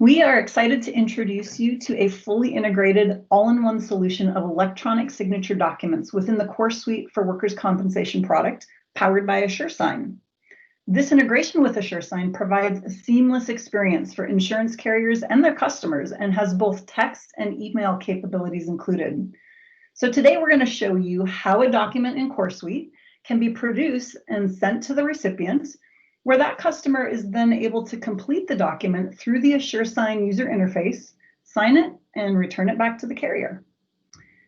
We are excited to introduce you to a fully integrated all-in-one solution of electronic signature documents within the CoreSuite for workers' compensation product powered by AssureSign. This integration with AssureSign provides a seamless experience for insurance carriers and their customers and has both text and email capabilities included. So today we're going to show you how a document in CoreSuite can be produced and sent to the recipient, where that customer is then able to complete the document through the AssureSign user interface, sign it, and return it back to the carrier.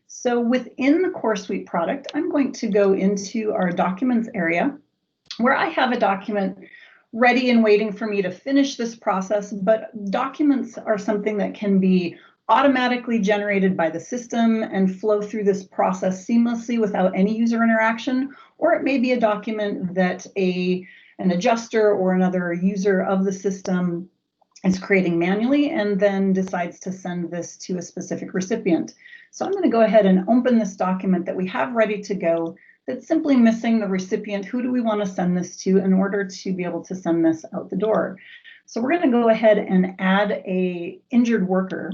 So within the CoreSuite product, I'm going to go into our documents area where I have a document ready and waiting for me to finish this process, but documents are something that can be automatically generated by the system and flow through this process seamlessly without any user interaction, or it may be a document that an adjuster or another user of the system is creating manually and then decides to send this to a specific recipient. So I'm going to go ahead and open this document that we have ready to go that's simply missing the recipient. Who do we want to send this to in order to be able to send this out the door? So we're going to go ahead and add an injured worker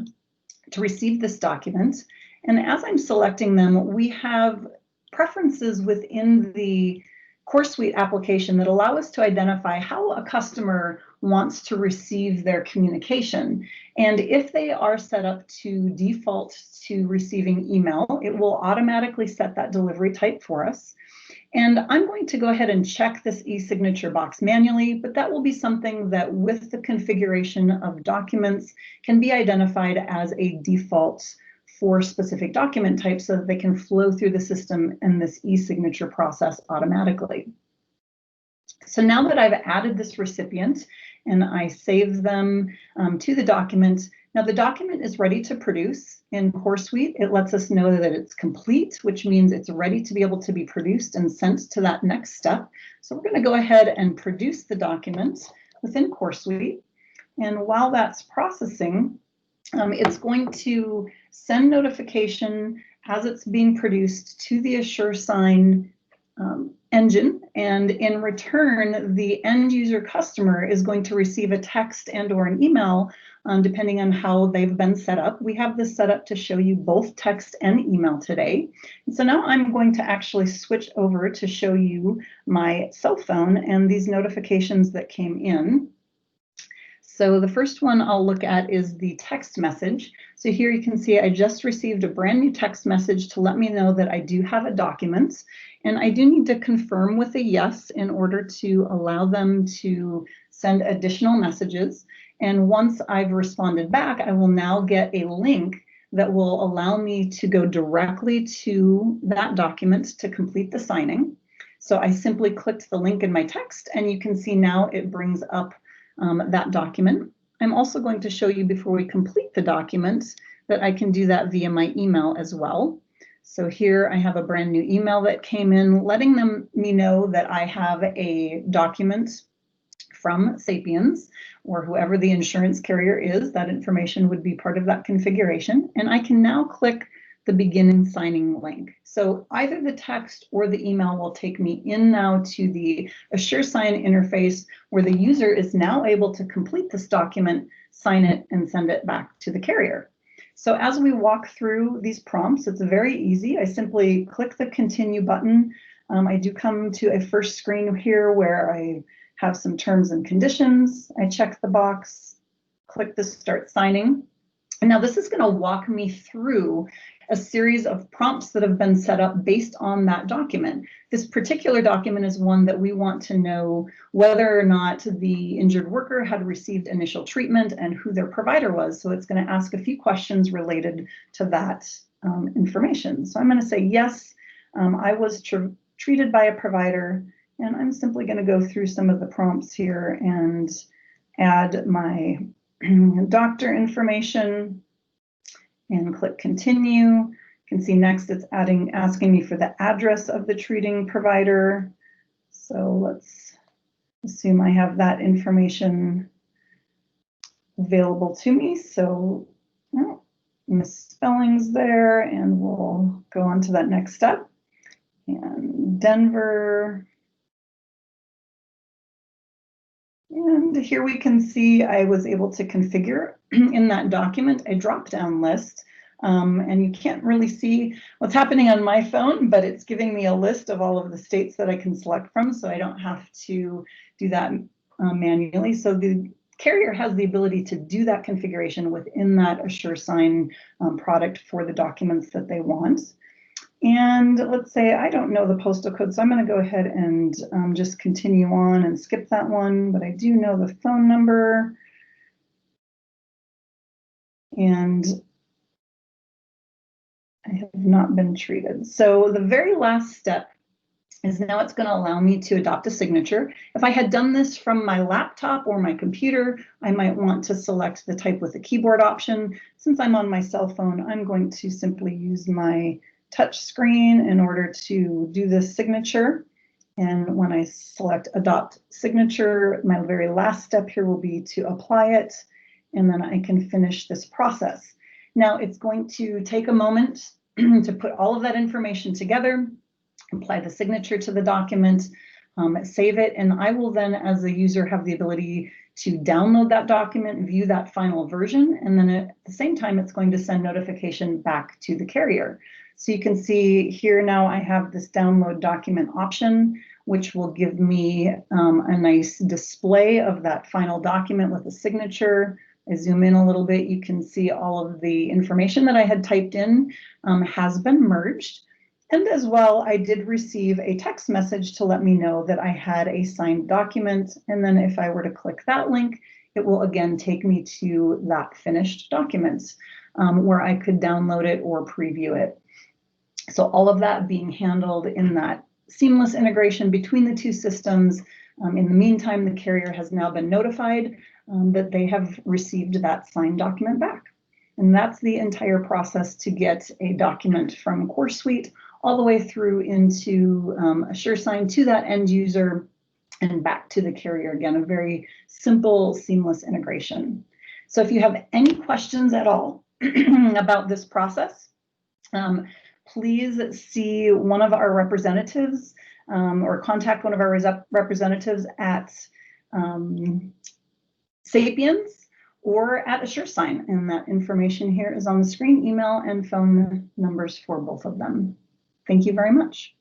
to receive this document. And as I'm selecting them, we have preferences within the CoreSuite application that allow us to identify how a customer wants to receive their communication. And if they are set up to default to receiving email, it will automatically set that delivery type for us. And I'm going to go ahead and check this e-signature box manually, but that will be something that with the configuration of documents can be identified as a default for specific document types so that they can flow through the system and this e-signature process automatically. So now that I've added this recipient and I save them to the document, now the document is ready to produce in CoreSuite. It lets us know that it's complete, which means it's ready to be able to be produced and sent to that next step. So we're going to go ahead and produce the document within CoreSuite. And while that's processing, it's going to send notification as it's being produced to the AssureSign engine, and in return, the end user customer is going to receive a text and or an email, depending on how they've been set up. We have this set up to show you both text and email today. And so now I'm going to actually switch over to show you my cell phone and these notifications that came in. So the first one I'll look at is the text message. So here you can see I just received a brand new text message to let me know that I do have a document, and I do need to confirm with a yes in order to allow them to send additional messages. And once I've responded back, I will now get a link that will allow me to go directly to that document to complete the signing. So I simply clicked the link in my text, and you can see now it brings up that document. I'm also going to show you before we complete the document that I can do that via my email as well. So here I have a brand new email that came in letting me know that I have a document from Sapiens, or whoever the insurance carrier is. That information would be part of that configuration. And I can now click the begin signing link. So either the text or the email will take me in now to the AssureSign interface, where the user is now able to complete this document, sign it, and send it back to the carrier. So as we walk through these prompts, it's very easy. I simply click the continue button. I do come to a first screen here where I have some terms and conditions. I check the box, click the start signing. And now this is going to walk me through a series of prompts that have been set up based on that document. This particular document is one that we want to know whether or not the injured worker had received initial treatment and who their provider was. So it's going to ask a few questions related to that information. So I'm going to say, yes, I was treated by a provider, and I'm simply going to go through some of the prompts here and add my doctor information and click continue. You can see next it's asking me for the address of the treating provider. So let's assume I have that information available to me. So misspellings there, and we'll go on to that next step. And Denver, And here we can see I was able to configure in that document a drop-down list. And you can't really see what's happening on my phone, but it's giving me a list of all of the states that I can select from, so I don't have to do that manually. So the carrier has the ability to do that configuration within that AssureSign product for the documents that they want. And let's say I don't know the postal code, so I'm going to go ahead and just continue on and skip that one, but I do know the phone number. And I have not been treated. So the very last step is now it's going to allow me to adopt a signature. If I had done this from my laptop or my computer, I might want to select the type with the keyboard option. Since I'm on my cell phone, I'm going to simply use my touch screen in order to do this signature. And when I select adopt signature, my very last step here will be to apply it, and then I can finish this process. Now it's going to take a moment to put all of that information together, apply the signature to the document, save it, and I will then, as a user, have the ability to download that document, view that final version, and then at the same time, it's going to send notification back to the carrier. So you can see here now I have this download document option, which will give me a nice display of that final document with a signature. I zoom in a little bit, you can see all of the information that I had typed in has been merged. And as well, I did receive a text message to let me know that I had a signed document. And then if I were to click that link, it will again take me to that finished document where I could download it or preview it. So all of that being handled in that seamless integration between the two systems. In the meantime, the carrier has now been notified that they have received that signed document back. And that's the entire process to get a document from CoreSuite all the way through into AssureSign to that end user and back to the carrier. Again, a very simple, seamless integration. So if you have any questions at all about this process, please see one of our representatives or contact one of our representatives at Sapiens or at AssureSign. And that information here is on the screen, email and phone numbers for both of them. Thank you very much.